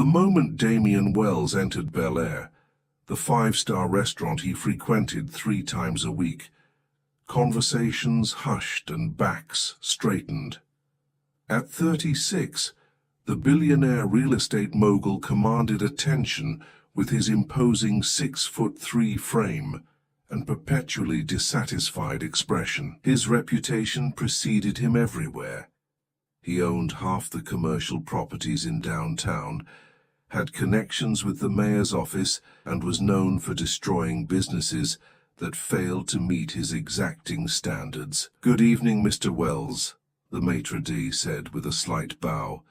moment Damien Wells entered Billionaire, the five-star restaurant he frequented 3 times a week, conversations hushed and backs straightened. At 36, the billionaire real estate mogul commanded attention with his imposing 6'3" frame and perpetually dissatisfied expression. His reputation preceded him everywhere. He owned half the commercial properties in downtown, had connections with the mayor's office, and was known for destroying businesses that failed to meet his exacting standards. "Good evening, Mr. Wells," the maitre d' said with a slight bow,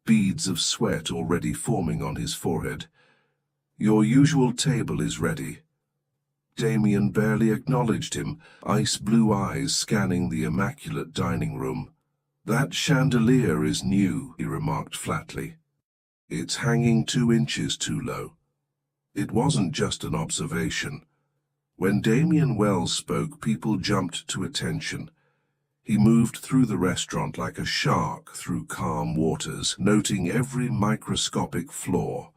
beads of sweat already forming on his forehead. "Your usual table is ready." Damien barely acknowledged him, ice-blue eyes scanning the immaculate dining room. "That chandelier is new," he remarked flatly. "It's hanging 2 inches too low." It wasn't just an observation. When Damien Wells spoke, people jumped to attention. He moved through the restaurant like a shark through calm waters, noting every microscopic flaw: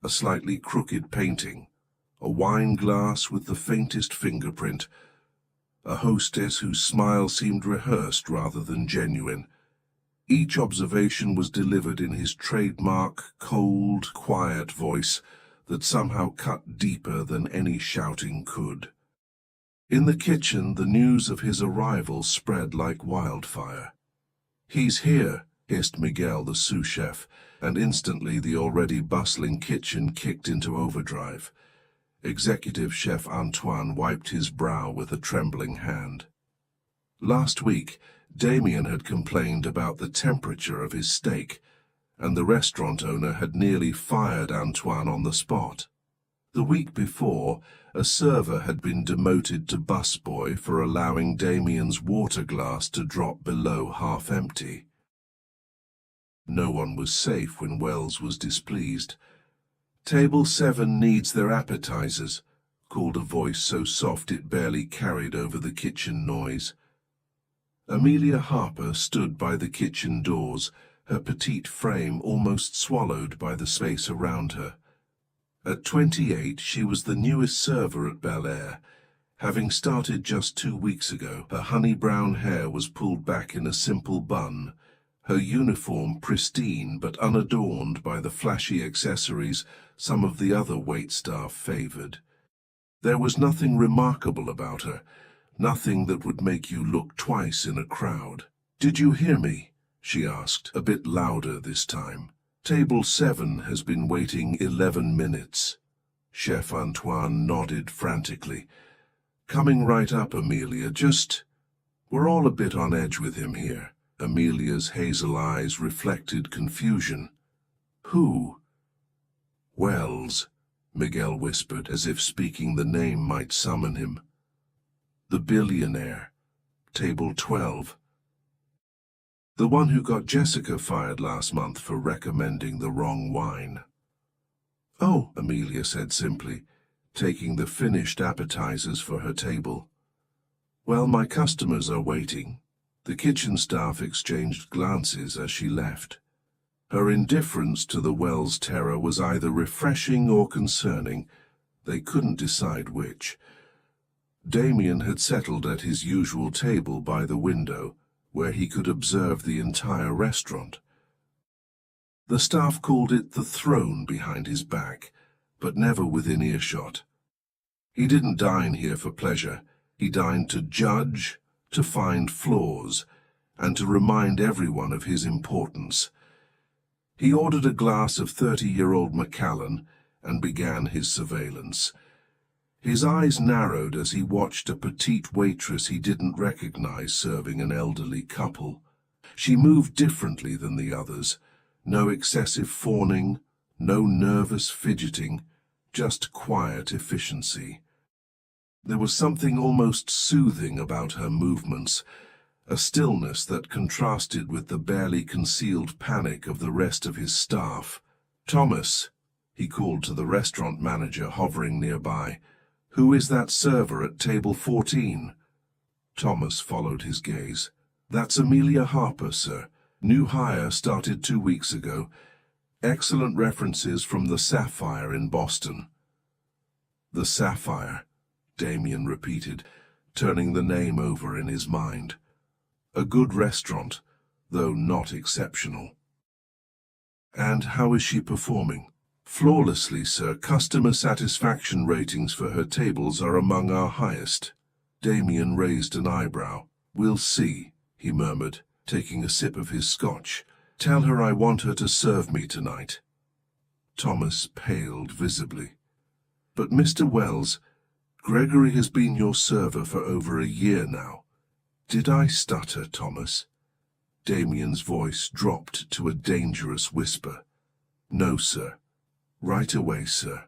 a slightly crooked painting, a wine glass with the faintest fingerprint, a hostess whose smile seemed rehearsed rather than genuine. Each observation was delivered in his trademark, cold, quiet voice that somehow cut deeper than any shouting could. In the kitchen, the news of his arrival spread like wildfire. "He's here," hissed Miguel, the sous chef, and instantly the already bustling kitchen kicked into overdrive. Executive Chef Antoine wiped his brow with a trembling hand. Last week, Damien had complained about the temperature of his steak, and the restaurant owner had nearly fired Antoine on the spot. The week before, a server had been demoted to busboy for allowing Damien's water glass to drop below half empty. No one was safe when Wells was displeased. "Table 7 needs their appetizers," called a voice so soft it barely carried over the kitchen noise. Amelia Harper stood by the kitchen doors, her petite frame almost swallowed by the space around her. At 28, she was the newest server at Billionaire. Having started just 2 weeks ago, her honey-brown hair was pulled back in a simple bun, her uniform pristine but unadorned by the flashy accessories some of the other waitstaff favored. There was nothing remarkable about her, nothing that would make you look twice in a crowd. "Did you hear me?" she asked, a bit louder this time. "Table 7 has been waiting 11 minutes. Chef Antoine nodded frantically. "Coming right up, Amelia, we're all a bit on edge with him here." Amelia's hazel eyes reflected confusion. "Who?" "Wells," Miguel whispered, as if speaking the name might summon him. "The billionaire. Table 12. The one who got Jessica fired last month for recommending the wrong wine." "Oh," Amelia said simply, taking the finished appetizers for her table. "Well, my customers are waiting." The kitchen staff exchanged glances as she left. Her indifference to the Wells terror was either refreshing or concerning. They couldn't decide which. Damien had settled at his usual table by the window, where he could observe the entire restaurant. The staff called it the throne behind his back, but never within earshot. He didn't dine here for pleasure. He dined to judge, to find flaws, and to remind everyone of his importance. He ordered a glass of 30-year-old Macallan and began his surveillance. His eyes narrowed as he watched a petite waitress he didn't recognize serving an elderly couple. She moved differently than the others. No excessive fawning, no nervous fidgeting, just quiet efficiency. There was something almost soothing about her movements, a stillness that contrasted with the barely concealed panic of the rest of his staff. "Thomas," he called to the restaurant manager hovering nearby, "who is that server at table 14? Thomas followed his gaze. "That's Amelia Harper, sir. New hire, started 2 weeks ago. Excellent references from the Sapphire in Boston. The Sapphire, Damien repeated, turning the name over in his mind. A good restaurant, though not exceptional. And how is she performing? Flawlessly, sir. Customer satisfaction ratings for her tables are among our highest. Damien raised an eyebrow. We'll see, he murmured, taking a sip of his scotch. Tell her I want her to serve me tonight. Thomas paled visibly. But Mr. Wells, Gregory has been your server for over a year now. Did I stutter, Thomas? Damien's voice dropped to a dangerous whisper. No, sir. Right away, sir.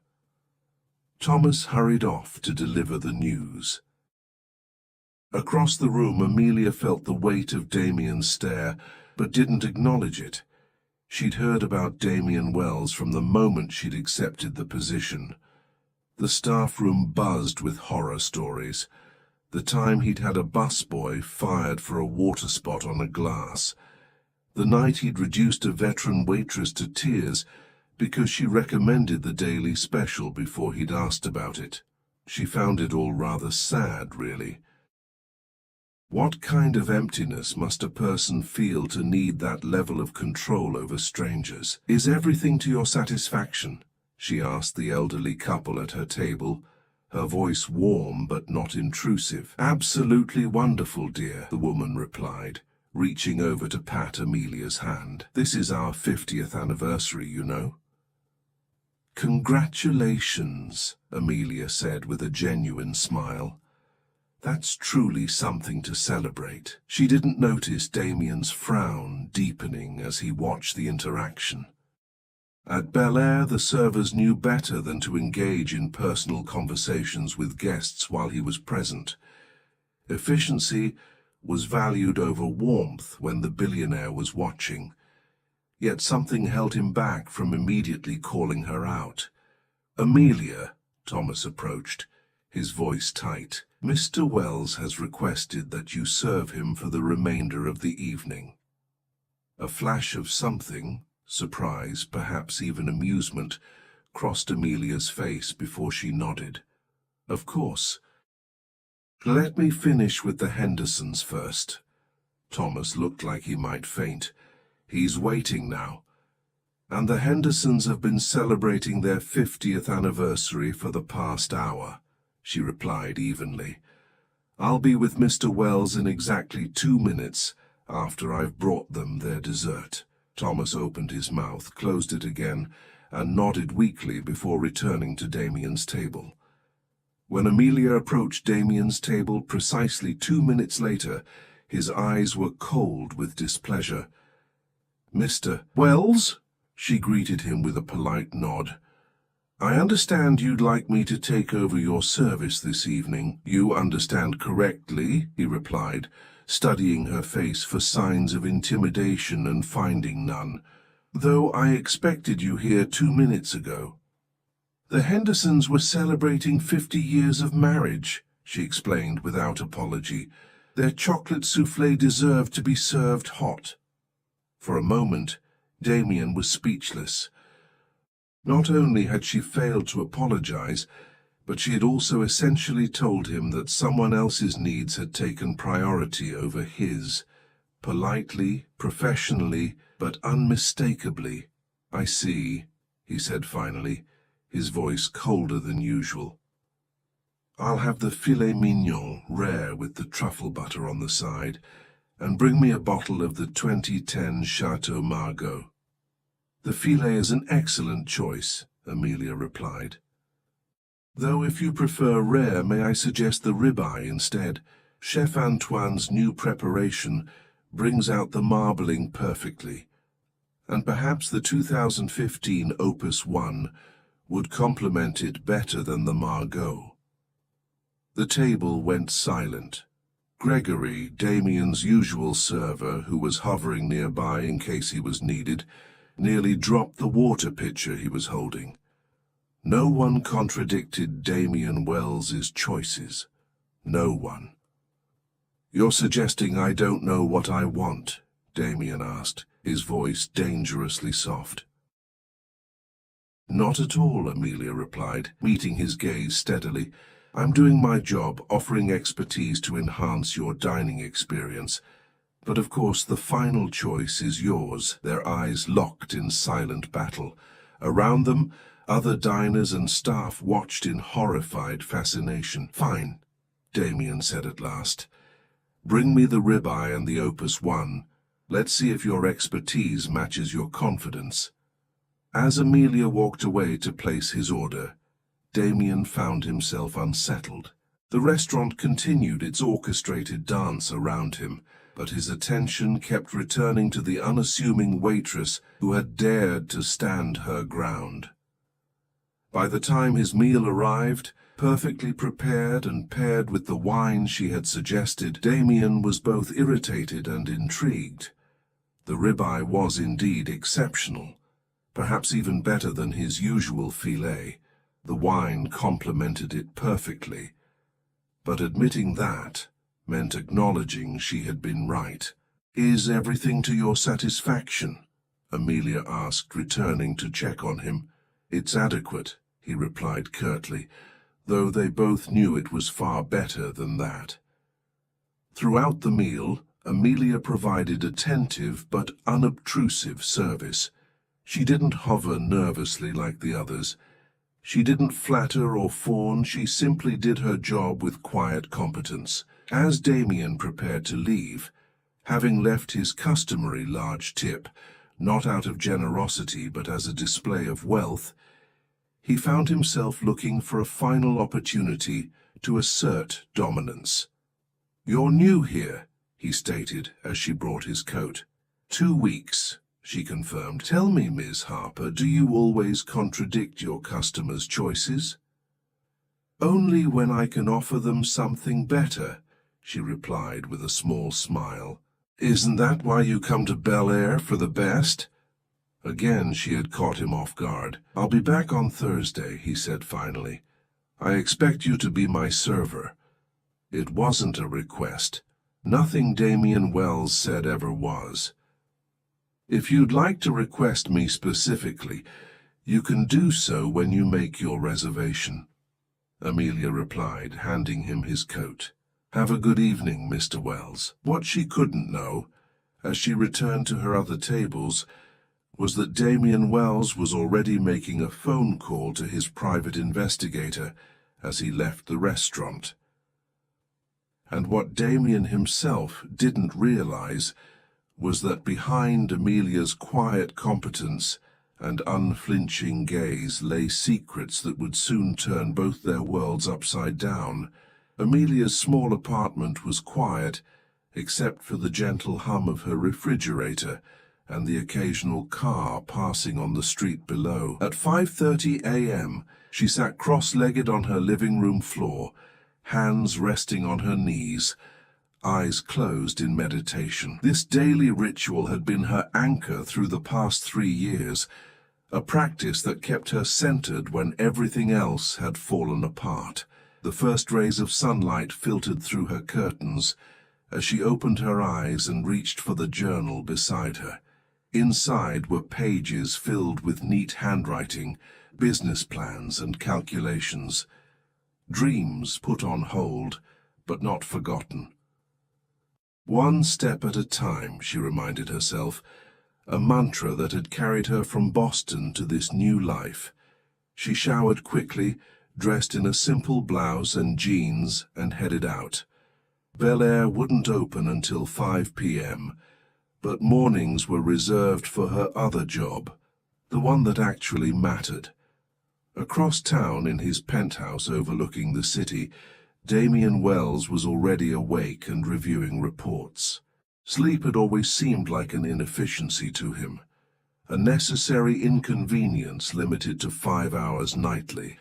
Thomas hurried off to deliver the news. Across the room, Amelia felt the weight of Damien's stare, but didn't acknowledge it. She'd heard about Damien Wells from the moment she'd accepted the position. The staff room buzzed with horror stories. The time he'd had a busboy fired for a water spot on a glass. The night he'd reduced a veteran waitress to tears because she recommended the daily special before he'd asked about it. She found it all rather sad, really. What kind of emptiness must a person feel to need that level of control over strangers? Is everything to your satisfaction? She asked the elderly couple at her table, her voice warm but not intrusive. Absolutely wonderful, dear, the woman replied, reaching over to pat Amelia's hand. This is our 50th anniversary, you know. Congratulations, Amelia said with a genuine smile. That's truly something to celebrate. She didn't notice Damien's frown deepening as he watched the interaction. At Billionaire, the servers knew better than to engage in personal conversations with guests while he was present. Efficiency was valued over warmth when the billionaire was watching. Yet something held him back from immediately calling her out. Amelia, Thomas approached, his voice tight. Mr. Wells has requested that you serve him for the remainder of the evening. A flash of something, surprise, perhaps even amusement, crossed Amelia's face before she nodded. Of course. Let me finish with the Hendersons first. Thomas looked like he might faint. He's waiting now. And the Hendersons have been celebrating their 50th anniversary for the past hour, she replied evenly. I'll be with Mr. Wells in exactly 2 minutes after I've brought them their dessert. Thomas opened his mouth, closed it again, and nodded weakly before returning to Damien's table. When Amelia approached Damien's table precisely 2 minutes later, his eyes were cold with displeasure. Mr. Wells? She greeted him with a polite nod. I understand you'd like me to take over your service this evening. You understand correctly, he replied, studying her face for signs of intimidation and finding none. Though I expected you here 2 minutes ago. The Hendersons were celebrating 50 years of marriage, she explained without apology. Their chocolate soufflé deserved to be served hot. For a moment, Damien was speechless. Not only had she failed to apologize, but she had also essentially told him that someone else's needs had taken priority over his. Politely, professionally, but unmistakably. I see, he said finally, his voice colder than usual. I'll have the filet mignon, rare with the truffle butter on the side, and bring me a bottle of the 2010 Chateau Margaux. The filet is an excellent choice, Amelia replied. Though if you prefer rare, may I suggest the ribeye instead? Chef Antoine's new preparation brings out the marbling perfectly, and perhaps the 2015 Opus 1 would complement it better than the Margaux. The table went silent. Gregory, Damien's usual server, who was hovering nearby in case he was needed, nearly dropped the water pitcher he was holding. No one contradicted Damien Wells's choices. No one. You're suggesting I don't know what I want? Damien asked, his voice dangerously soft. Not at all, Amelia replied, meeting his gaze steadily. I'm doing my job, offering expertise to enhance your dining experience. But of course, the final choice is yours. Their eyes locked in silent battle. Around them, other diners and staff watched in horrified fascination. Fine, Damien said at last. Bring me the ribeye and the Opus 1. Let's see if your expertise matches your confidence. As Amelia walked away to place his order, Damien found himself unsettled. The restaurant continued its orchestrated dance around him, but his attention kept returning to the unassuming waitress who had dared to stand her ground. By the time his meal arrived, perfectly prepared and paired with the wine she had suggested, Damien was both irritated and intrigued. The ribeye was indeed exceptional, perhaps even better than his usual filet. The wine complemented it perfectly. But admitting that meant acknowledging she had been right. Is everything to your satisfaction? Amelia asked, returning to check on him. It's adequate, he replied curtly, though they both knew it was far better than that. Throughout the meal, Amelia provided attentive but unobtrusive service. She didn't hover nervously like the others. She didn't flatter or fawn, she simply did her job with quiet competence. As Damien prepared to leave, having left his customary large tip, not out of generosity but as a display of wealth, he found himself looking for a final opportunity to assert dominance. "You're new here," he stated as she brought his coat. 2 weeks, she confirmed. "Tell me, Ms. Harper, do you always contradict your customers' choices?" "Only when I can offer them something better," she replied with a small smile. "Isn't that why you come to Billionaire, for the best?" Again she had caught him off guard. "I'll be back on Thursday," he said finally. "I expect you to be my server." It wasn't a request. Nothing Damien Wells said ever was. "If you'd like to request me specifically, you can do so when you make your reservation," Amelia replied, handing him his coat. "Have a good evening, Mr. Wells." What she couldn't know, as she returned to her other tables, was that Damien Wells was already making a phone call to his private investigator as he left the restaurant. And what Damien himself didn't realize was that behind Amelia's quiet competence and unflinching gaze lay secrets that would soon turn both their worlds upside down. Amelia's small apartment was quiet, except for the gentle hum of her refrigerator and the occasional car passing on the street below. At 5:30 a.m., she sat cross-legged on her living room floor, hands resting on her knees, eyes closed in meditation. This daily ritual had been her anchor through the past 3 years, a practice that kept her centered when everything else had fallen apart. The first rays of sunlight filtered through her curtains as she opened her eyes and reached for the journal beside her. Inside were pages filled with neat handwriting, business plans and calculations. Dreams put on hold, but not forgotten. One step at a time, she reminded herself, a mantra that had carried her from Boston to this new life. She showered quickly, dressed in a simple blouse and jeans, and headed out. Billionaire wouldn't open until 5 p.m., but mornings were reserved for her other job, the one that actually mattered. Across town in his penthouse overlooking the city, Damien Wells was already awake and reviewing reports. Sleep had always seemed like an inefficiency to him, a necessary inconvenience limited to 5 hours nightly.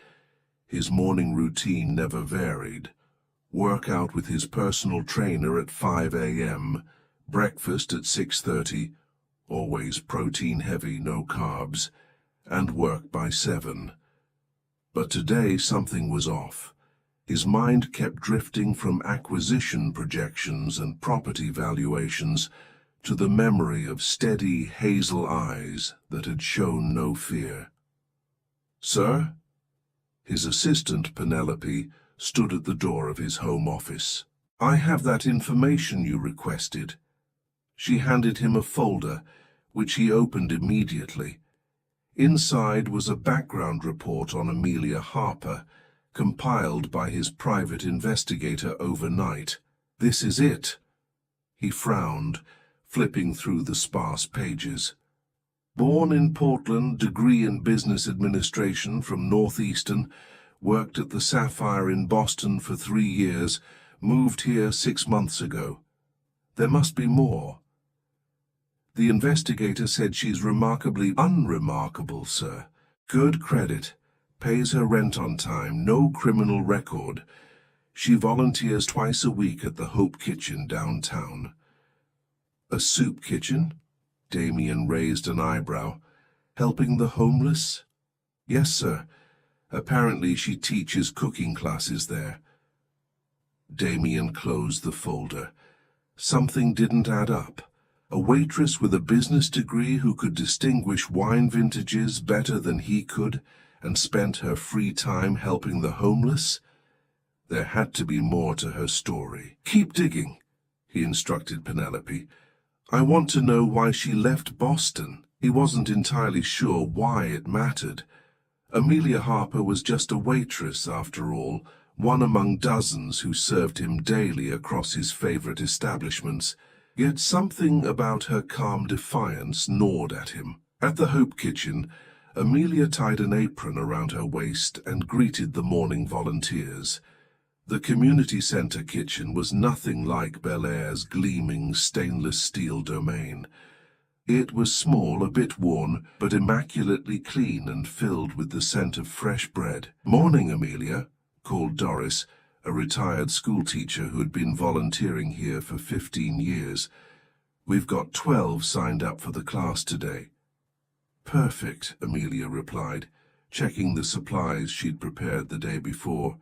His morning routine never varied. Workout with his personal trainer at 5 a.m., breakfast at 6:30, always protein-heavy, no carbs, and work by 7. But today something was off. His mind kept drifting from acquisition projections and property valuations to the memory of steady hazel eyes that had shown no fear. "Sir?" His assistant, Penelope, stood at the door of his home office. "I have that information you requested." She handed him a folder, which he opened immediately. Inside was a background report on Amelia Harper, compiled by his private investigator overnight. "This is it." He frowned, flipping through the sparse pages. Born in Portland, degree in business administration from Northeastern, worked at the Sapphire in Boston for 3 years, moved here 6 months ago. There must be more. The investigator said she's remarkably unremarkable, sir. Good credit, pays her rent on time, no criminal record. She volunteers twice a week at the Hope Kitchen downtown. A soup kitchen? Damien raised an eyebrow. Helping the homeless? Yes, sir. Apparently she teaches cooking classes there. Damien closed the folder. Something didn't add up. A waitress with a business degree who could distinguish wine vintages better than he could and spent her free time helping the homeless? There had to be more to her story. "Keep digging," he instructed Penelope. "I want to know why she left Boston." He wasn't entirely sure why it mattered. Amelia Harper was just a waitress, after all, one among dozens who served him daily across his favorite establishments. Yet something about her calm defiance gnawed at him. At the Hope Kitchen, Amelia tied an apron around her waist and greeted the morning volunteers. The community center kitchen was nothing like Bellaire's gleaming stainless steel domain. It was small, a bit worn, but immaculately clean and filled with the scent of fresh bread. "Morning, Amelia," called Doris, a retired schoolteacher who had been volunteering here for 15 years. "We've got 12 signed up for the class today." "Perfect," Amelia replied, checking the supplies she'd prepared the day before.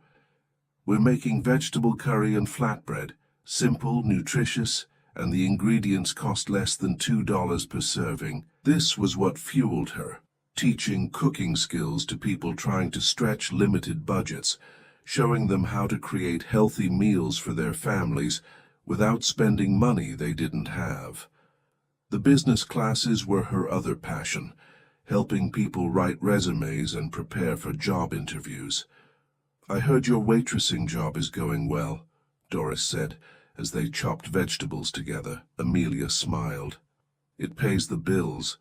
"We're making vegetable curry and flatbread, simple, nutritious, and the ingredients cost less than $2 per serving." This was what fueled her, teaching cooking skills to people trying to stretch limited budgets, showing them how to create healthy meals for their families without spending money they didn't have. The business classes were her other passion, helping people write resumes and prepare for job interviews. "I heard your waitressing job is going well," Doris said, as they chopped vegetables together. Amelia smiled. "It pays the bills.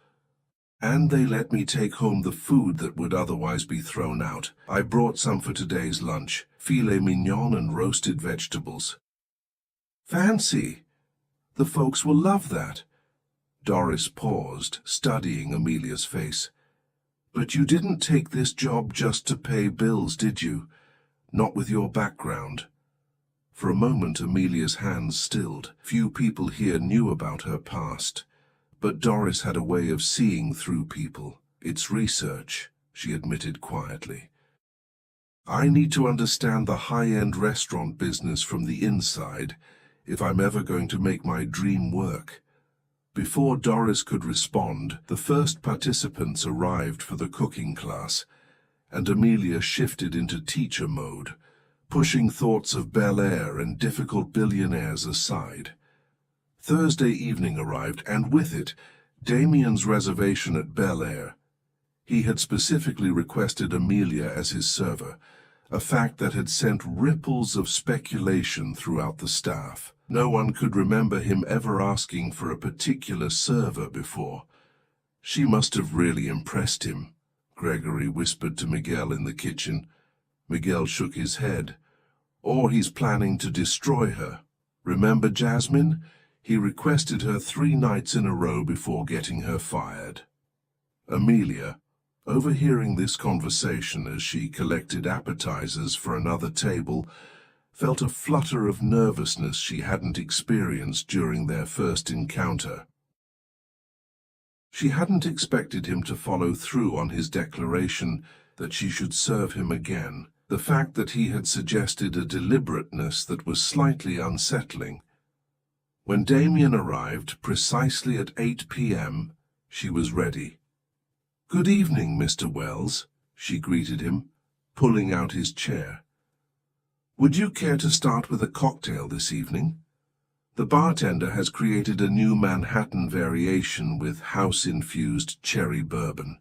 And they let me take home the food that would otherwise be thrown out. I brought some for today's lunch, filet mignon and roasted vegetables." "Fancy! The folks will love that." Doris paused, studying Amelia's face. "But you didn't take this job just to pay bills, did you? Not with your background." For a moment Amelia's hands stilled. Few people here knew about her past. But Doris had a way of seeing through people. "It's research," she admitted quietly. "I need to understand the high-end restaurant business from the inside if I'm ever going to make my dream work." Before Doris could respond, the first participants arrived for the cooking class, and Amelia shifted into teacher mode, pushing thoughts of Bel-Air and difficult billionaires aside. Thursday evening arrived, and with it, Damien's reservation at Bel-Air. He had specifically requested Amelia as his server, a fact that had sent ripples of speculation throughout the staff. No one could remember him ever asking for a particular server before. "She must have really impressed him," Gregory whispered to Miguel in the kitchen. Miguel shook his head. "Or he's planning to destroy her. Remember Jasmine? He requested her 3 nights in a row before getting her fired." Amelia, overhearing this conversation as she collected appetizers for another table, felt a flutter of nervousness she hadn't experienced during their first encounter. She hadn't expected him to follow through on his declaration that she should serve him again. The fact that he had suggested a deliberateness that was slightly unsettling. When Damien arrived, precisely at 8 p.m., she was ready. "Good evening, Mr. Wells," she greeted him, pulling out his chair. "Would you care to start with a cocktail this evening? The bartender has created a new Manhattan variation with house-infused cherry bourbon."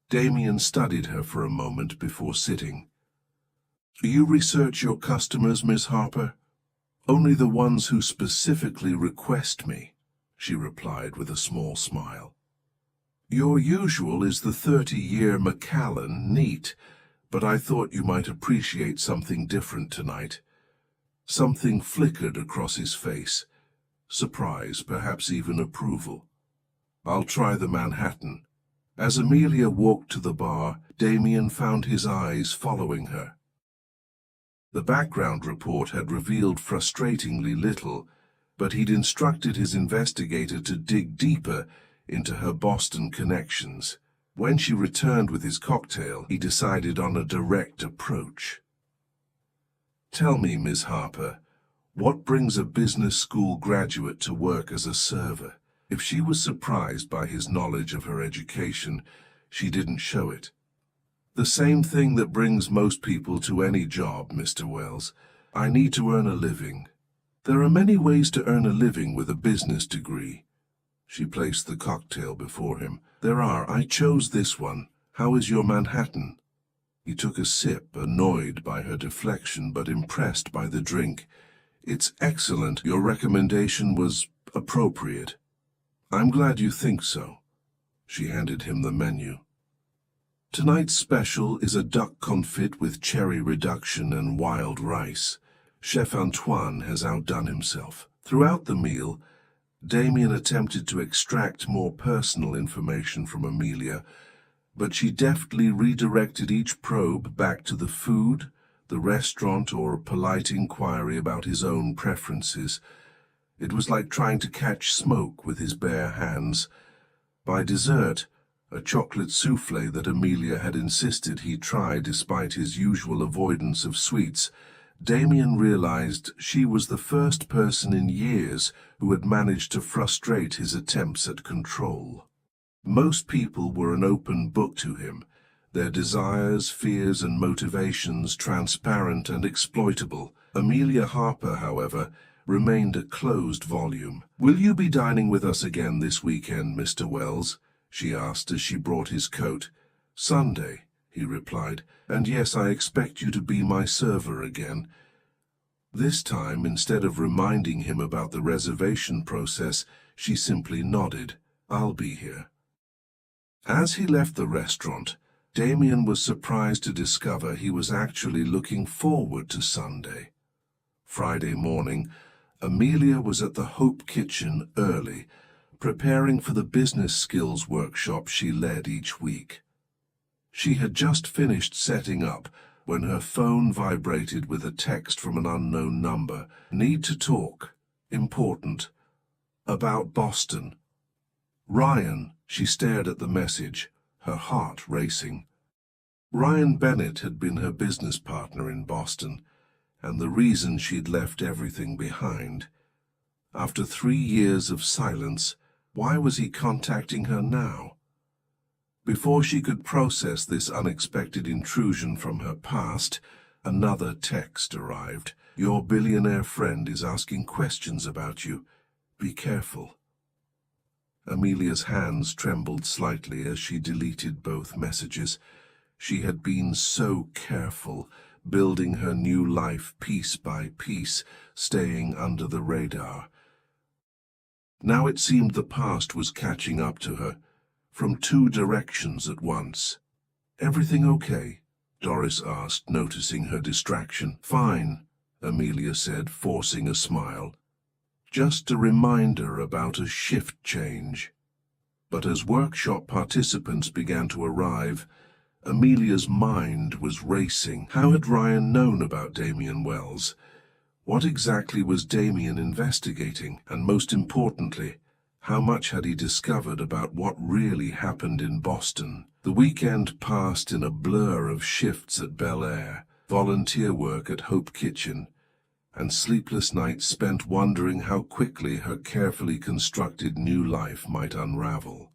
Damien studied her for a moment before sitting. "Do you research your customers, Miss Harper?" "Only the ones who specifically request me," she replied with a small smile. "Your usual is the 30-year Macallan, neat, but I thought you might appreciate something different tonight." Something flickered across his face. Surprise, perhaps even approval. "I'll try the Manhattan." As Amelia walked to the bar, Damien found his eyes following her. The background report had revealed frustratingly little, but he'd instructed his investigator to dig deeper into her Boston connections. When she returned with his cocktail, he decided on a direct approach. "Tell me, Miss Harper, what brings a business school graduate to work as a server?" If she was surprised by his knowledge of her education, she didn't show it. "The same thing that brings most people to any job, Mr. Wells. I need to earn a living." "There are many ways to earn a living with a business degree." She placed the cocktail before him. "There are. I chose this one. How is your Manhattan?" He took a sip, annoyed by her deflection but impressed by the drink. "It's excellent. Your recommendation was appropriate." "I'm glad you think so." She handed him the menu. "Tonight's special is a duck confit with cherry reduction and wild rice. Chef Antoine has outdone himself." Throughout the meal, Damien attempted to extract more personal information from Amelia, but she deftly redirected each probe back to the food, the restaurant, or a polite inquiry about his own preferences. It was like trying to catch smoke with his bare hands. By dessert, a chocolate soufflé that Amelia had insisted he try despite his usual avoidance of sweets, Damien realized she was the first person in years who had managed to frustrate his attempts at control. Most people were an open book to him, their desires, fears, and motivations transparent and exploitable. Amelia Harper, however, remained a closed volume. "Will you be dining with us again this weekend, Mr. Wells?" she asked as she brought his coat. "Sunday," he replied, "and yes, I expect you to be my server again." This time, instead of reminding him about the reservation process, she simply nodded. "I'll be here." As he left the restaurant, Damien was surprised to discover he was actually looking forward to Sunday. Friday morning, Amelia was at the Hope Kitchen early, preparing for the business skills workshop she led each week. She had just finished setting up when her phone vibrated with a text from an unknown number. "Need to talk. Important. About Boston." "Ryan," she stared at the message, her heart racing. Ryan Bennett had been her business partner in Boston, and the reason she'd left everything behind. After 3 years of silence, why was he contacting her now? Before she could process this unexpected intrusion from her past, another text arrived. "Your billionaire friend is asking questions about you. Be careful." Amelia's hands trembled slightly as she deleted both messages. She had been so careful, building her new life piece by piece, staying under the radar. Now it seemed the past was catching up to her, from 2 directions at once. "Everything okay?" Doris asked, noticing her distraction. "Fine," Amelia said, forcing a smile. "Just a reminder about a shift change." But as workshop participants began to arrive, Amelia's mind was racing. How had Ryan known about Damien Wells? What exactly was Damien investigating? And most importantly, how much had he discovered about what really happened in Boston? The weekend passed in a blur of shifts at Billionaire, volunteer work at Hope Kitchen, and sleepless nights spent wondering how quickly her carefully constructed new life might unravel.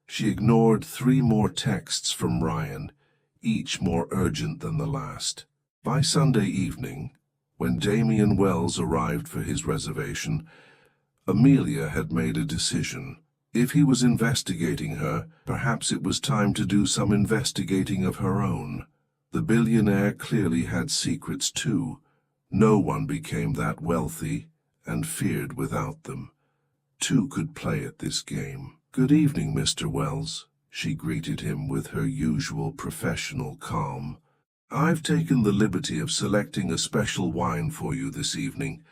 She ignored 3 more texts from Ryan, each more urgent than the last. By Sunday evening, when Damien Wells arrived for his reservation, Amelia had made a decision. If he was investigating her, perhaps it was time to do some investigating of her own. The billionaire clearly had secrets too. No one became that wealthy and feared without them. Two could play at this game. "Good evening, Mr. Wells," she greeted him with her usual professional calm. "I've taken the liberty of selecting a special wine for you this evening,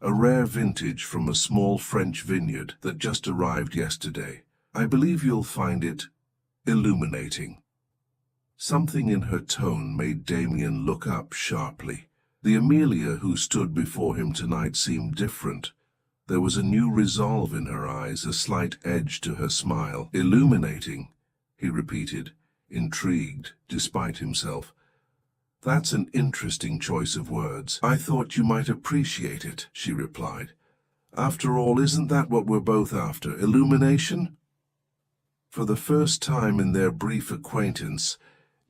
a rare vintage from a small French vineyard that just arrived yesterday. I believe you'll find it illuminating." Something in her tone made Damien look up sharply. The Amelia who stood before him tonight seemed different. There was a new resolve in her eyes, a slight edge to her smile. "Illuminating," he repeated, intrigued despite himself. "That's an interesting choice of words. I thought you might appreciate it," she replied. "After all, isn't that what we're both after, illumination?" For the first time in their brief acquaintance,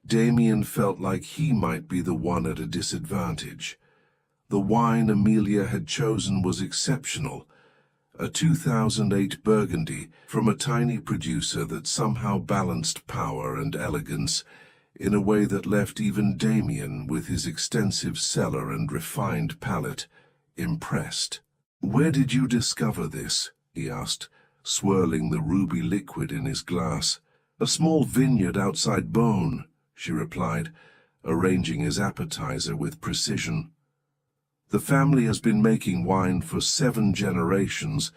Damien felt like he might be the one at a disadvantage. The wine Amelia had chosen was exceptional, a 2008 Burgundy from a tiny producer that somehow balanced power and elegance in a way that left even Damien, with his extensive cellar and refined palate, impressed. "Where did you discover this?" he asked, swirling the ruby liquid in his glass. "A small vineyard outside Beaune," she replied, arranging his appetizer with precision. "The family has been making wine for 7 generations,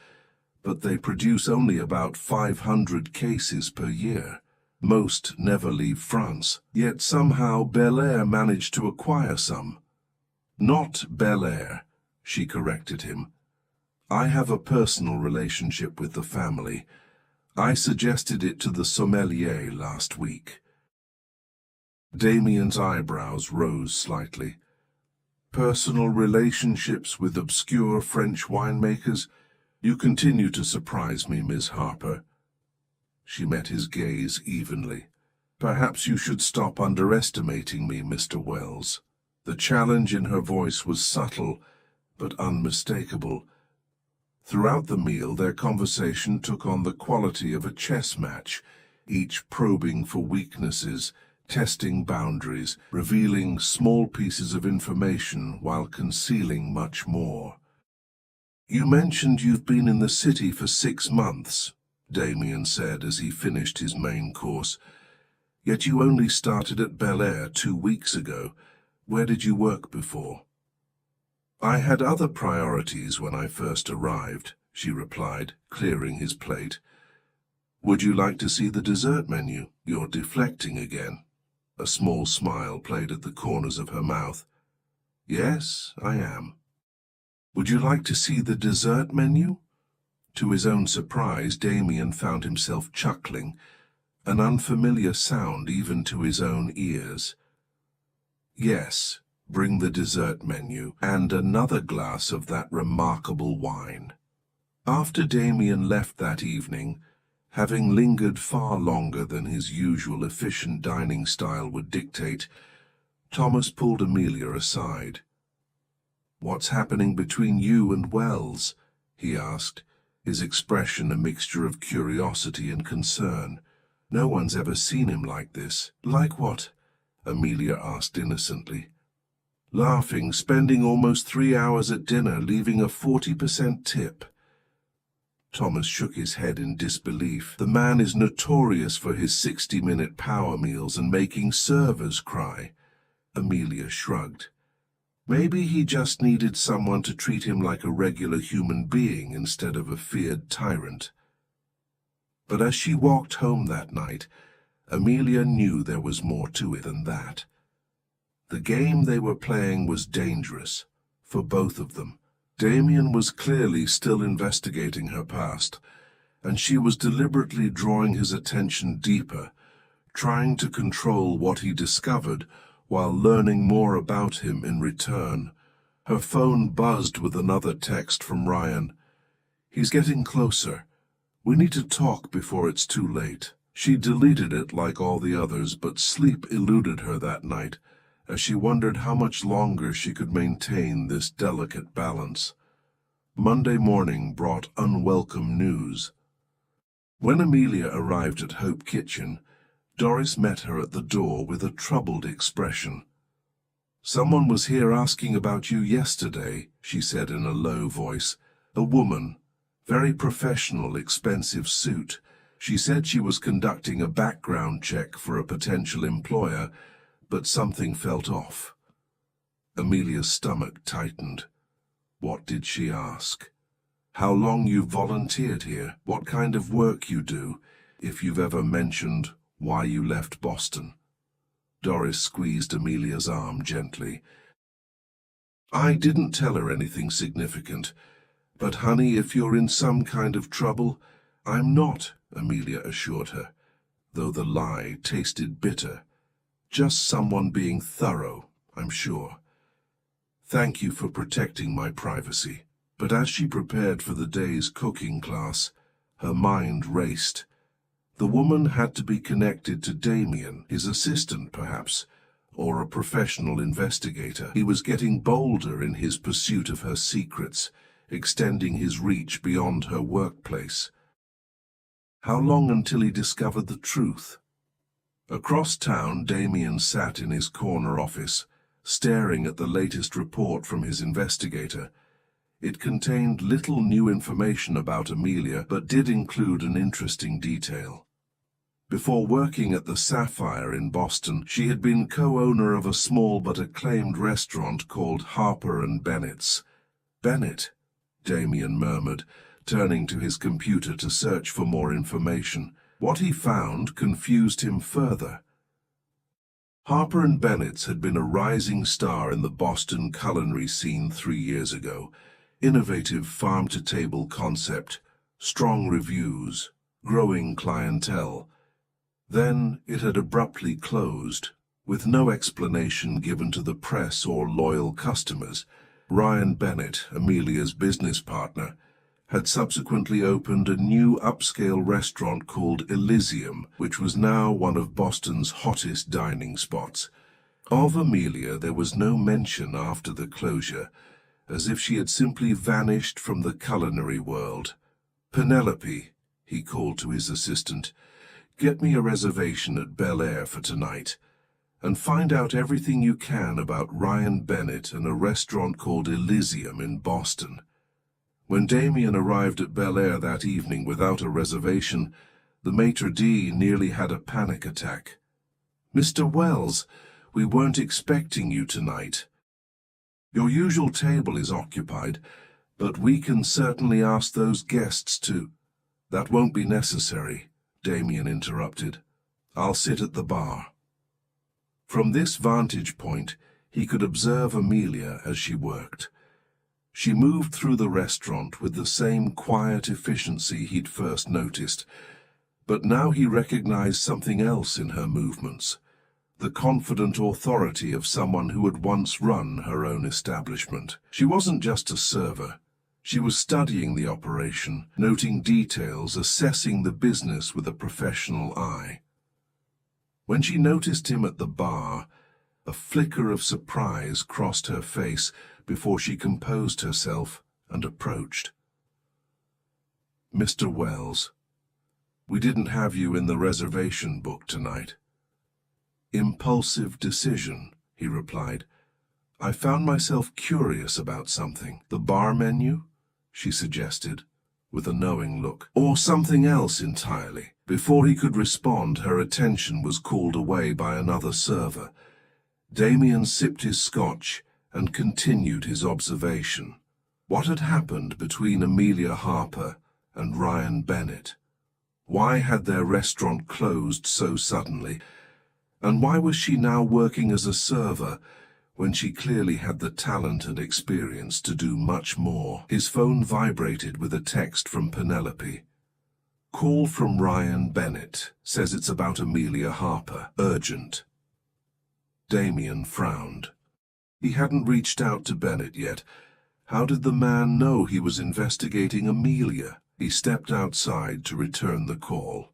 but they produce only about 500 cases per year. Most never leave France. Yet somehow Billionaire managed to acquire some." "Not Billionaire," she corrected him. "I have a personal relationship with the family. I suggested it to the sommelier last week." Damien's eyebrows rose slightly. "Personal relationships with obscure French winemakers? You continue to surprise me, Miss Harper." She met his gaze evenly. "Perhaps you should stop underestimating me, Mr. Wells." The challenge in her voice was subtle, but unmistakable. Throughout the meal, their conversation took on the quality of a chess match, each probing for weaknesses, testing boundaries, revealing small pieces of information while concealing much more. "You mentioned you've been in the city for 6 months, Damien said as he finished his main course. "Yet you only started at Billionaire 2 weeks ago. Where did you work before?" "I had other priorities when I first arrived," she replied, clearing his plate. "Would you like to see the dessert menu?" "You're deflecting again." A small smile played at the corners of her mouth. "Yes, I am." "Would you like to see the dessert menu?" To his own surprise, Damien found himself chuckling, an unfamiliar sound even to his own ears. "Yes, bring the dessert menu, and another glass of that remarkable wine." After Damien left that evening, having lingered far longer than his usual efficient dining style would dictate, Thomas pulled Amelia aside. "What's happening between you and Wells?" he asked, his expression a mixture of curiosity and concern. "No one's ever seen him like this." "Like what?" Amelia asked innocently. "Laughing, spending almost 3 hours at dinner, leaving a 40% tip." Thomas shook his head in disbelief. "The man is notorious for his 60-minute power meals and making servers cry." Amelia shrugged. "Maybe he just needed someone to treat him like a regular human being instead of a feared tyrant." But as she walked home that night, Amelia knew there was more to it than that. The game they were playing was dangerous, for both of them. Damien was clearly still investigating her past, and she was deliberately drawing his attention deeper, trying to control what he discovered while learning more about him in return. Her phone buzzed with another text from Ryan. "He's getting closer. We need to talk before it's too late." She deleted it like all the others, but sleep eluded her that night, as she wondered how much longer she could maintain this delicate balance. Monday morning brought unwelcome news. When Amelia arrived at Hope Kitchen, Doris met her at the door with a troubled expression. "Someone was here asking about you yesterday," she said in a low voice. "A woman, very professional, expensive suit. She said she was conducting a background check for a potential employer, but something felt off." Amelia's stomach tightened. What did she ask? How long you've volunteered here, what kind of work you do, if you've ever mentioned why you left Boston. Doris squeezed Amelia's arm gently. "I didn't tell her anything significant. But honey, if you're in some kind of trouble—" "I'm not," Amelia assured her, though the lie tasted bitter. "Just someone being thorough, I'm sure. Thank you for protecting my privacy." But as she prepared for the day's cooking class, her mind raced. The woman had to be connected to Damien, his assistant perhaps, or a professional investigator. He was getting bolder in his pursuit of her secrets, extending his reach beyond her workplace. How long until he discovered the truth? Across town, Damien sat in his corner office, staring at the latest report from his investigator. It contained little new information about Amelia, but did include an interesting detail. Before working at the Sapphire in Boston, she had been co-owner of a small but acclaimed restaurant called Harper & Bennett's. "Bennett," Damien murmured, turning to his computer to search for more information. What he found confused him further. Harper & Bennett's had been a rising star in the Boston culinary scene 3 years ago. Innovative farm-to-table concept, strong reviews, growing clientele. Then it had abruptly closed, with no explanation given to the press or loyal customers. Ryan Bennett, Amelia's business partner, had subsequently opened a new upscale restaurant called Elysium, which was now one of Boston's hottest dining spots. Of Amelia there was no mention after the closure, as if she had simply vanished from the culinary world. "Penelope," he called to his assistant, "get me a reservation at Billionaire for tonight, and find out everything you can about Ryan Bennett and a restaurant called Elysium in Boston." When Damien arrived at Billionaire that evening without a reservation, the maitre d' nearly had a panic attack. "Mr. Wells, we weren't expecting you tonight. Your usual table is occupied, but we can certainly ask those guests to—" "That won't be necessary," Damien interrupted. "I'll sit at the bar." From this vantage point, he could observe Amelia as she worked. She moved through the restaurant with the same quiet efficiency he'd first noticed, but now he recognized something else in her movements. The confident authority of someone who had once run her own establishment. She wasn't just a server. She was studying the operation, noting details, assessing the business with a professional eye. When she noticed him at the bar, a flicker of surprise crossed her face before she composed herself and approached. "Mr. Wells, we didn't have you in the reservation book tonight." "Impulsive decision," he replied. "I found myself curious about something." "The bar menu?" she suggested, with a knowing look. "Or something else entirely?" Before he could respond, her attention was called away by another server. Damien sipped his scotch and continued his observation. What had happened between Amelia Harper and Ryan Bennett? Why had their restaurant closed so suddenly? And why was she now working as a server when she clearly had the talent and experience to do much more? His phone vibrated with a text from Penelope. "Call from Ryan Bennett. Says it's about Amelia Harper. Urgent." Damien frowned. He hadn't reached out to Bennett yet. How did the man know he was investigating Amelia? He stepped outside to return the call.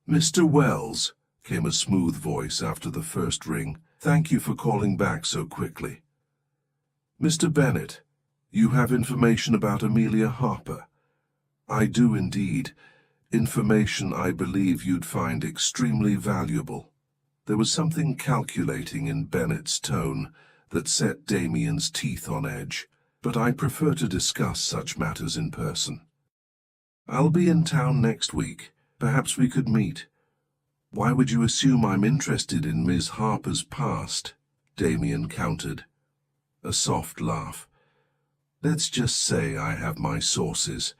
"Mr. Wells," came a smooth voice after the first ring. "Thank you for calling back so quickly." "Mr. Bennett, you have information about Amelia Harper?" "I do indeed. Information I believe you'd find extremely valuable." There was something calculating in Bennett's tone that set Damien's teeth on edge, but I prefer to discuss such matters in person. "I'll be in town next week. Perhaps we could meet." "Why would you assume I'm interested in Ms. Harper's past?" Damien countered. A soft laugh. "Let's just say I have my sources,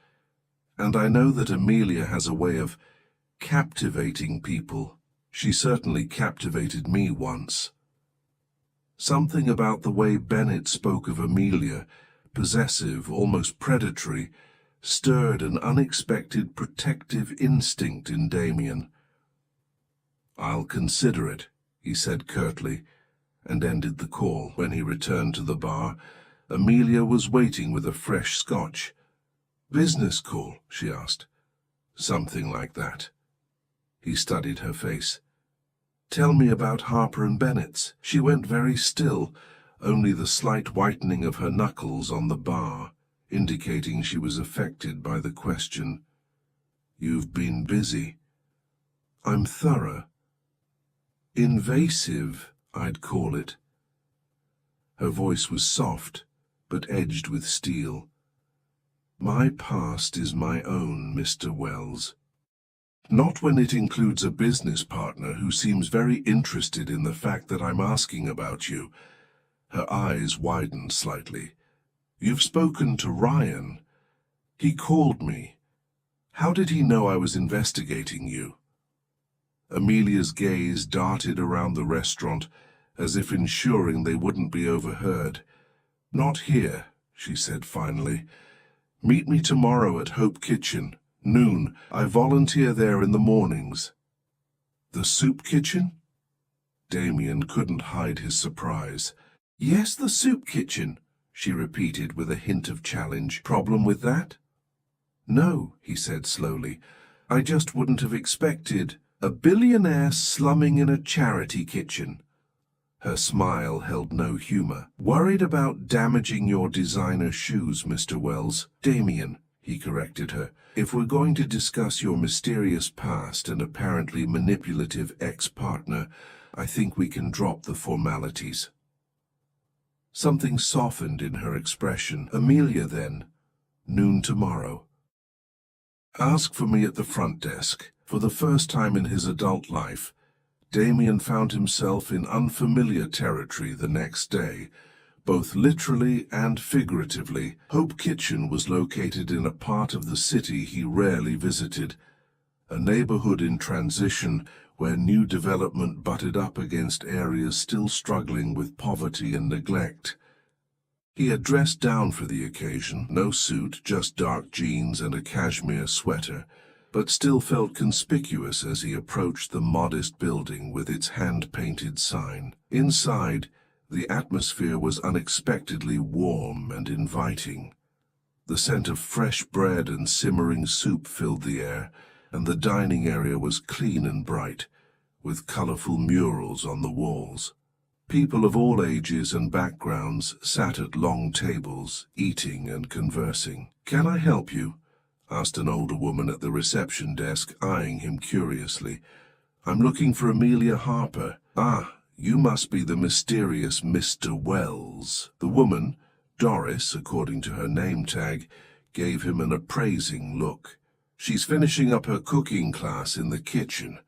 and I know that Amelia has a way of captivating people. She certainly captivated me once." Something about the way Bennett spoke of Amelia, possessive, almost predatory, stirred an unexpected protective instinct in Damien. "I'll consider it," he said curtly, and ended the call. When he returned to the bar, Amelia was waiting with a fresh scotch. "Business call?" she asked. "Something like that." He studied her face. "Tell me about Harper and Bennett's." She went very still, only the slight whitening of her knuckles on the bar, indicating she was affected by the question. "You've been busy." "I'm thorough. Invasive, I'd call it." Her voice was soft, but edged with steel. "My past is my own, Mr. Wells. Not when it includes a business partner who seems very interested in the fact that I'm asking about you." Her eyes widened slightly. "You've spoken to Ryan. He called me. How did he know I was investigating you?" Amelia's gaze darted around the restaurant, as if ensuring they wouldn't be overheard. "Not here," she said finally. "Meet me tomorrow at Hope Kitchen. Noon. I volunteer there in the mornings." "The soup kitchen?" Damien couldn't hide his surprise. "Yes, the soup kitchen," she repeated with a hint of challenge. "Problem with that?" "No," he said slowly. "I just wouldn't have expected a billionaire slumming in a charity kitchen." Her smile held no humor. "Worried about damaging your designer shoes, Mr. Wells." "Damien," he corrected her. "If we're going to discuss your mysterious past and apparently manipulative ex-partner, I think we can drop the formalities." Something softened in her expression. "Amelia, then. Noon tomorrow. Ask for me at the front desk." For the first time in his adult life, Damien found himself in unfamiliar territory the next day, both literally and figuratively. Hope Kitchen was located in a part of the city he rarely visited, a neighborhood in transition where new development butted up against areas still struggling with poverty and neglect. He had dressed down for the occasion, no suit, just dark jeans and a cashmere sweater, but still felt conspicuous as he approached the modest building with its hand-painted sign. Inside, the atmosphere was unexpectedly warm and inviting. The scent of fresh bread and simmering soup filled the air, and the dining area was clean and bright, with colorful murals on the walls. People of all ages and backgrounds sat at long tables, eating and conversing. "Can I help you?" asked an older woman at the reception desk, eyeing him curiously. "I'm looking for Amelia Harper." "Ah, you must be the mysterious Mr. Wells." The woman, Doris, according to her name tag, gave him an appraising look. "She's finishing up her cooking class in the kitchen.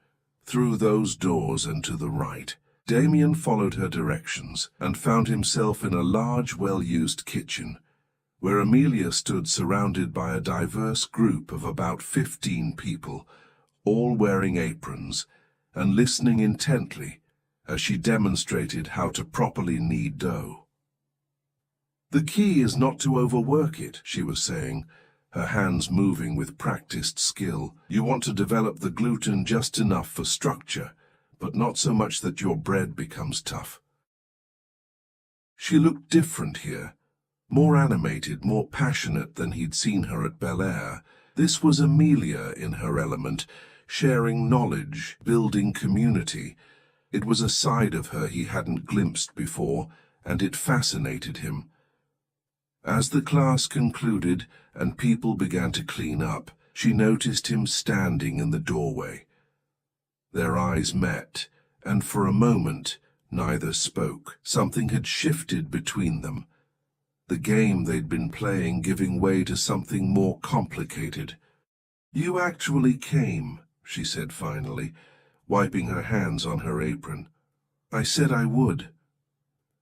Through those doors and to the right." Damien followed her directions and found himself in a large, well-used kitchen, where Amelia stood surrounded by a diverse group of about 15 people, all wearing aprons, and listening intently as she demonstrated how to properly knead dough. "The key is not to overwork it," she was saying, her hands moving with practiced skill. "You want to develop the gluten just enough for structure, but not so much that your bread becomes tough." She looked different here, more animated, more passionate than he'd seen her at Bel Air. This was Amelia in her element, sharing knowledge, building community. It was a side of her he hadn't glimpsed before, and it fascinated him. As the class concluded and people began to clean up, she noticed him standing in the doorway. Their eyes met, and for a moment, neither spoke. Something had shifted between them. The game they'd been playing giving way to something more complicated. "You actually came," she said finally, wiping her hands on her apron. "I said I would."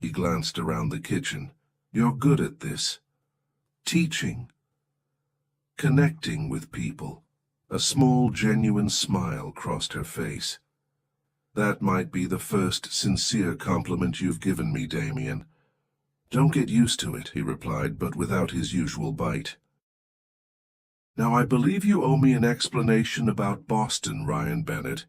He glanced around the kitchen. "You're good at this. Teaching. Connecting with people." A small, genuine smile crossed her face. "That might be the first sincere compliment you've given me, Damien." "Don't get used to it," he replied, but without his usual bite. "Now I believe you owe me an explanation about Boston, Ryan Bennett,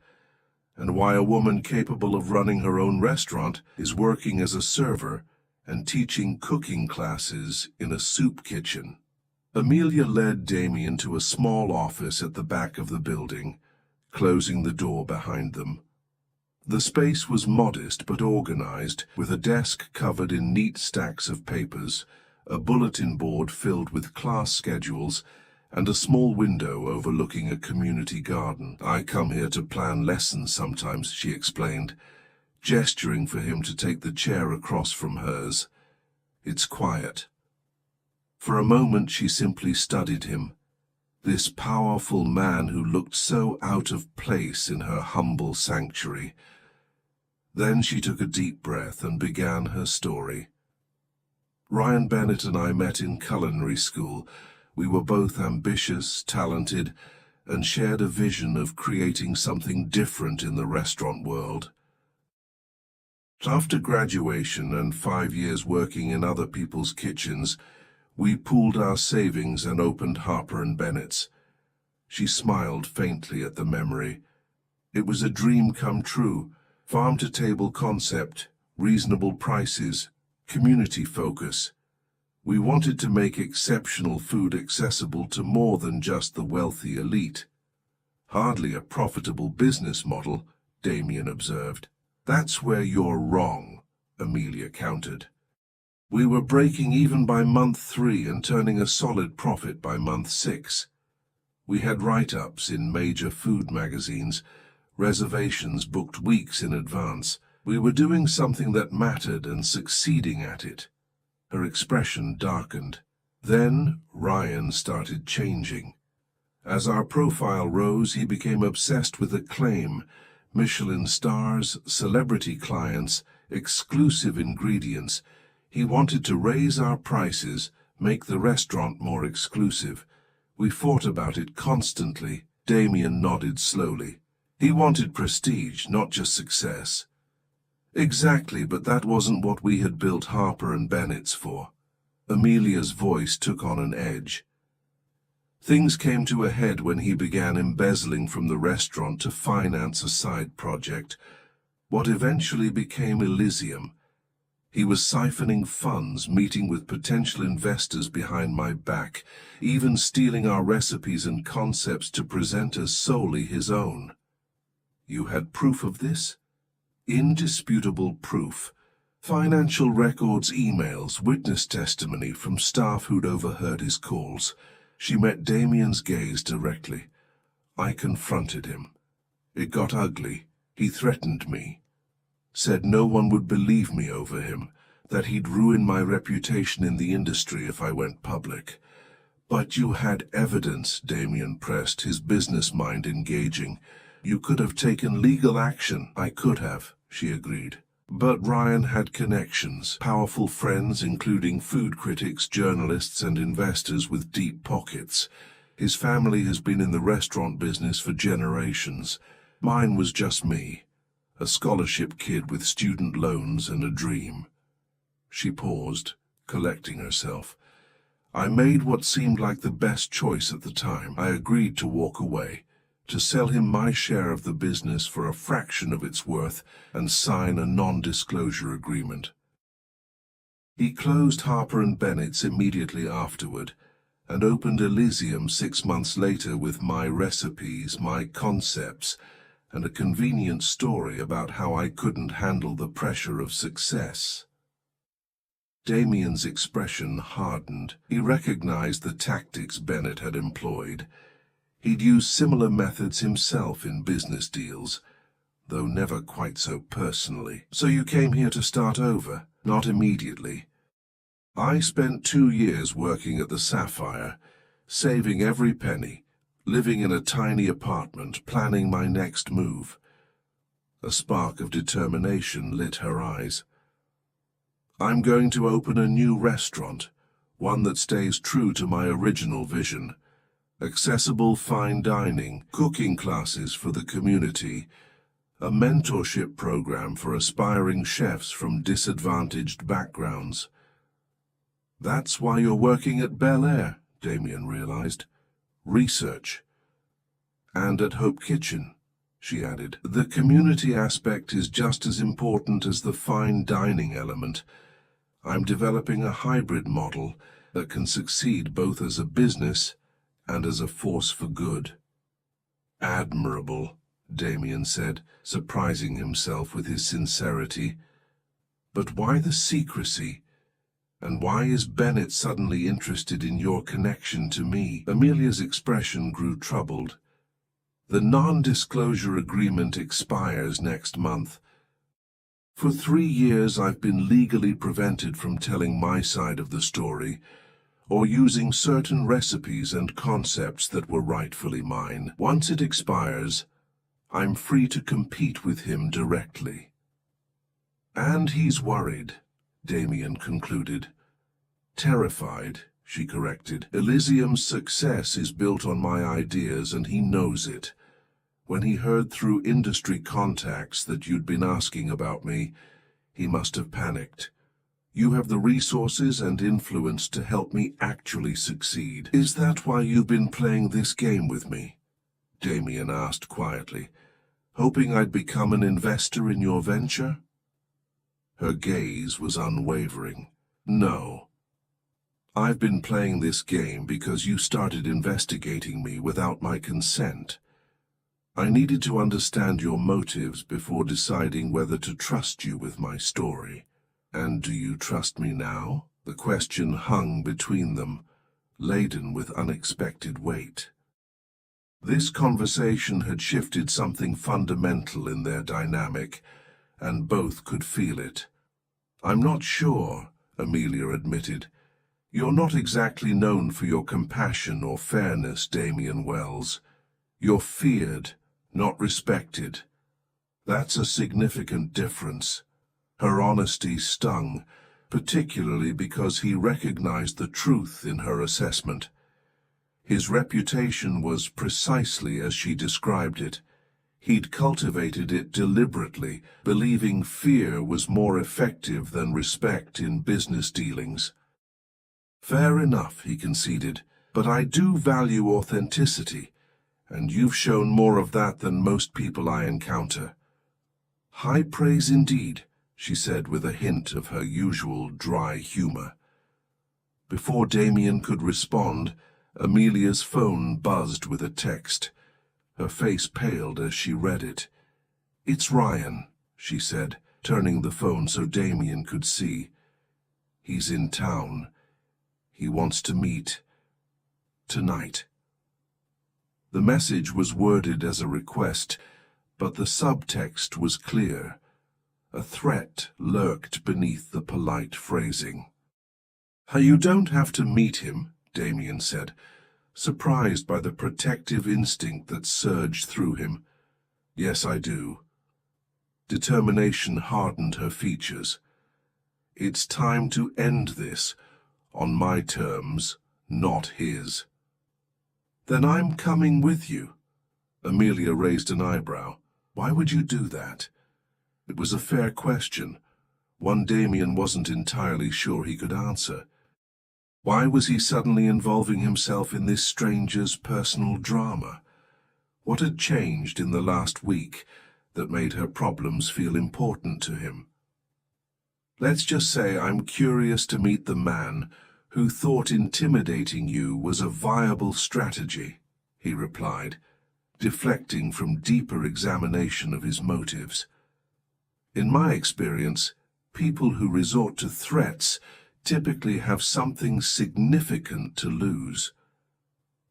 and why a woman capable of running her own restaurant is working as a server and teaching cooking classes in a soup kitchen." Amelia led Damien to a small office at the back of the building, closing the door behind them. The space was modest but organized, with a desk covered in neat stacks of papers, a bulletin board filled with class schedules, and a small window overlooking a community garden. "I come here to plan lessons sometimes," she explained, gesturing for him to take the chair across from hers. "It's quiet." For a moment she simply studied him, this powerful man who looked so out of place in her humble sanctuary. Then she took a deep breath and began her story. "Ryan Bennett and I met in culinary school. We were both ambitious, talented, and shared a vision of creating something different in the restaurant world. After graduation and 5 years working in other people's kitchens, we pooled our savings and opened Harper & Bennett's." She smiled faintly at the memory. "It was a dream come true. Farm-to-table concept, reasonable prices, community focus. We wanted to make exceptional food accessible to more than just the wealthy elite." "Hardly a profitable business model," Damien observed. "That's where you're wrong," Amelia countered. "We were breaking even by month 3 and turning a solid profit by month 6. We had write-ups in major food magazines, reservations booked weeks in advance. We were doing something that mattered and succeeding at it." Her expression darkened. Then Ryan started changing. As our profile rose, he became obsessed with acclaim, Michelin stars, celebrity clients, exclusive ingredients. He wanted to raise our prices, make the restaurant more exclusive. We fought about it constantly. Damien nodded slowly. "He wanted prestige, not just success." "Exactly, but that wasn't what we had built Harper & Bennett's for." Amelia's voice took on an edge. "Things came to a head when he began embezzling from the restaurant to finance a side project, what eventually became Elysium. He was siphoning funds, meeting with potential investors behind my back, even stealing our recipes and concepts to present as solely his own." "You had proof of this?" "Indisputable proof. Financial records, emails, witness testimony from staff who'd overheard his calls." She met Damien's gaze directly. "I confronted him. It got ugly. He threatened me. Said no one would believe me over him, that he'd ruin my reputation in the industry if I went public." "But you had evidence," Damien pressed, his business mind engaging. "You could have taken legal action." "I could have," she agreed. But Ryan had connections, powerful friends including food critics, journalists, and investors with deep pockets. His family has been in the restaurant business for generations. Mine was just me, a scholarship kid with student loans and a dream. She paused, collecting herself. "I made what seemed like the best choice at the time. I agreed to walk away, to sell him my share of the business for a fraction of its worth and sign a non-disclosure agreement." He closed Harper & Bennett's immediately afterward, and opened Elysium 6 months later with my recipes, my concepts, and a convenient story about how I couldn't handle the pressure of success. Damien's expression hardened. He recognized the tactics Bennett had employed. He'd used similar methods himself in business deals, though never quite so personally. "So you came here to start over?" "Not immediately. I spent 2 years working at the Sapphire, saving every penny, living in a tiny apartment, planning my next move." A spark of determination lit her eyes. "I'm going to open a new restaurant, one that stays true to my original vision. Accessible fine dining, cooking classes for the community, a mentorship program for aspiring chefs from disadvantaged backgrounds." "That's why you're working at Billionaire," Damien realized. "Research." "And at Hope Kitchen," she added. "The community aspect is just as important as the fine dining element. I'm developing a hybrid model that can succeed both as a business and as a force for good." "Admirable," Damien said, surprising himself with his sincerity. "But why the secrecy? And why is Bennett suddenly interested in your connection to me?" Amelia's expression grew troubled. "The non-disclosure agreement expires next month. For 3 years I've been legally prevented from telling my side of the story, or using certain recipes and concepts that were rightfully mine. Once it expires, I'm free to compete with him directly." "And he's worried," Damien concluded. "Terrified," she corrected. "Elysium's success is built on my ideas, and he knows it. When he heard through industry contacts that you'd been asking about me, he must have panicked. You have the resources and influence to help me actually succeed." "Is that why you've been playing this game with me?" Damien asked quietly. "Hoping I'd become an investor in your venture?" Her gaze was unwavering. "No. I've been playing this game because you started investigating me without my consent. I needed to understand your motives before deciding whether to trust you with my story." "And do you trust me now?" The question hung between them, laden with unexpected weight. This conversation had shifted something fundamental in their dynamic, and both could feel it. "I'm not sure," Amelia admitted. "You're not exactly known for your compassion or fairness, Damien Wells. You're feared, not respected. That's a significant difference." Her honesty stung, particularly because he recognized the truth in her assessment. His reputation was precisely as she described it. He'd cultivated it deliberately, believing fear was more effective than respect in business dealings. "Fair enough," he conceded, "but I do value authenticity, and you've shown more of that than most people I encounter." "High praise indeed," she said with a hint of her usual dry humor. Before Damien could respond, Amelia's phone buzzed with a text. Her face paled as she read it. "It's Ryan," she said, turning the phone so Damien could see. "He's in town. He wants to meet tonight." The message was worded as a request, but the subtext was clear. A threat lurked beneath the polite phrasing. "You don't have to meet him," Damien said, surprised by the protective instinct that surged through him. "Yes, I do." Determination hardened her features. "It's time to end this, on my terms, not his." "Then I'm coming with you." Amelia raised an eyebrow. "Why would you do that?" It was a fair question, one Damien wasn't entirely sure he could answer. Why was he suddenly involving himself in this stranger's personal drama? What had changed in the last week that made her problems feel important to him? "Let's just say I'm curious to meet the man who thought intimidating you was a viable strategy, he replied, deflecting from deeper examination of his motives. In my experience, people who resort to threats typically have something significant to lose.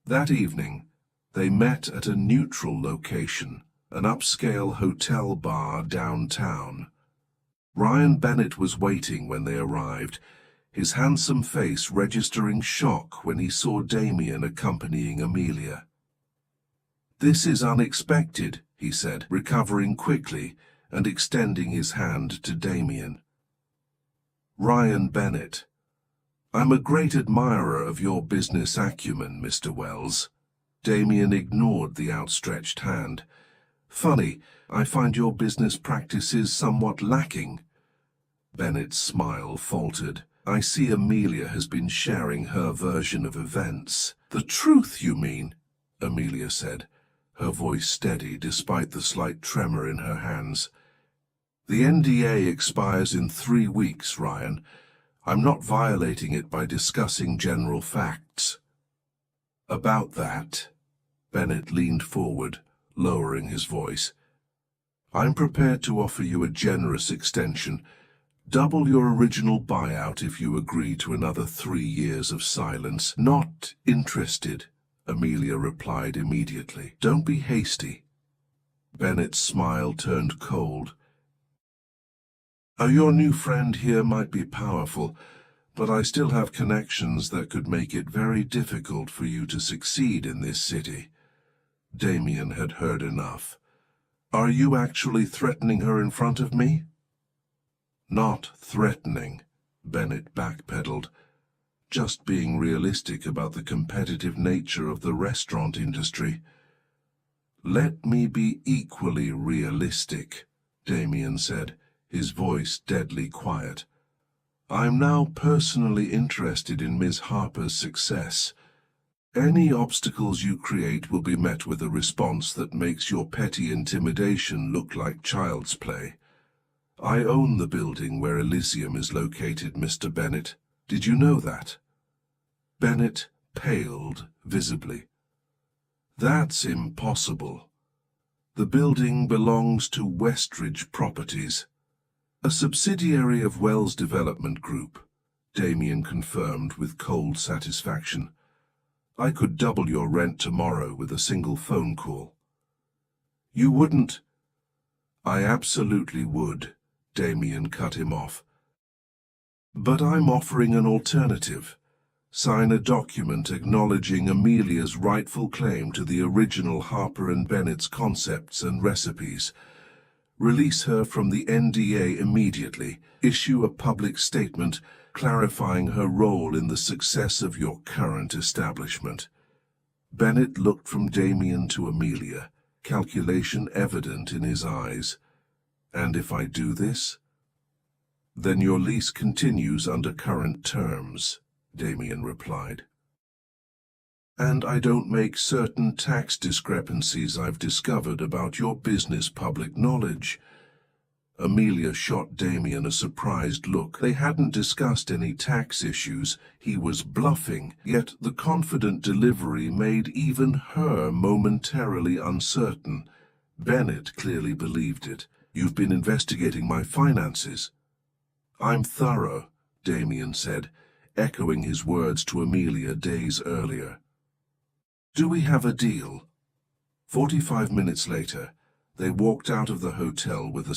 That evening, they met at a neutral location, an upscale hotel bar downtown. Ryan Bennett was waiting when they arrived, his handsome face registering shock when he saw Damien accompanying Amelia. "This is unexpected," he said, recovering quickly and extending his hand to Damien. "Ryan Bennett, I'm a great admirer of your business acumen, Mr. Wells." Damien ignored the outstretched hand. "Funny, I find your business practices somewhat lacking." Bennett's smile faltered. "I see Amelia has been sharing her version of events." "The truth, you mean?" Amelia said, her voice steady despite the slight tremor in her hands. "The NDA expires in 3 weeks, Ryan. I'm not violating it by discussing general facts." "About that," Bennett leaned forward, lowering his voice, "I'm prepared to offer you a generous extension. Double your original buyout if you agree to another 3 years of silence." "Not interested," Amelia replied immediately. "Don't be hasty." Bennett's smile turned cold. "Your new friend here might be powerful, but I still have connections that could make it very difficult for you to succeed in this city." Damien had heard enough. "Are you actually threatening her in front of me?" "Not threatening," Bennett backpedaled. "Just being realistic about the competitive nature of the restaurant industry." "Let me be equally realistic," Damien said, his voice deadly quiet. "I'm now personally interested in Miss Harper's success. Any obstacles you create will be met with a response that makes your petty intimidation look like child's play. I own the building where Elysium is located, Mr. Bennett. Did you know that?" Bennett paled visibly. "That's impossible. The building belongs to Westridge Properties, a subsidiary of Wells Development Group," Damien confirmed with cold satisfaction. "I could double your rent tomorrow with a single phone call." "You wouldn't." "I absolutely would," Damien cut him off. "But I'm offering an alternative. Sign a document acknowledging Amelia's rightful claim to the original Harper and Bennett's concepts and recipes. Release her from the NDA immediately. Issue a public statement clarifying her role in the success of your current establishment." Bennett looked from Damien to Amelia, calculation evident in his eyes. "And if I do this?" "Then your lease continues under current terms," Damien replied. "And I don't make certain tax discrepancies I've discovered about your business public knowledge." Amelia shot Damien a surprised look. They hadn't discussed any tax issues. He was bluffing, yet the confident delivery made even her momentarily uncertain. Bennett clearly believed it. "You've been investigating my finances." "I'm thorough," Damien said, echoing his words to Amelia days earlier. "Do we have a deal?" 45 minutes later, they walked out of the hotel with a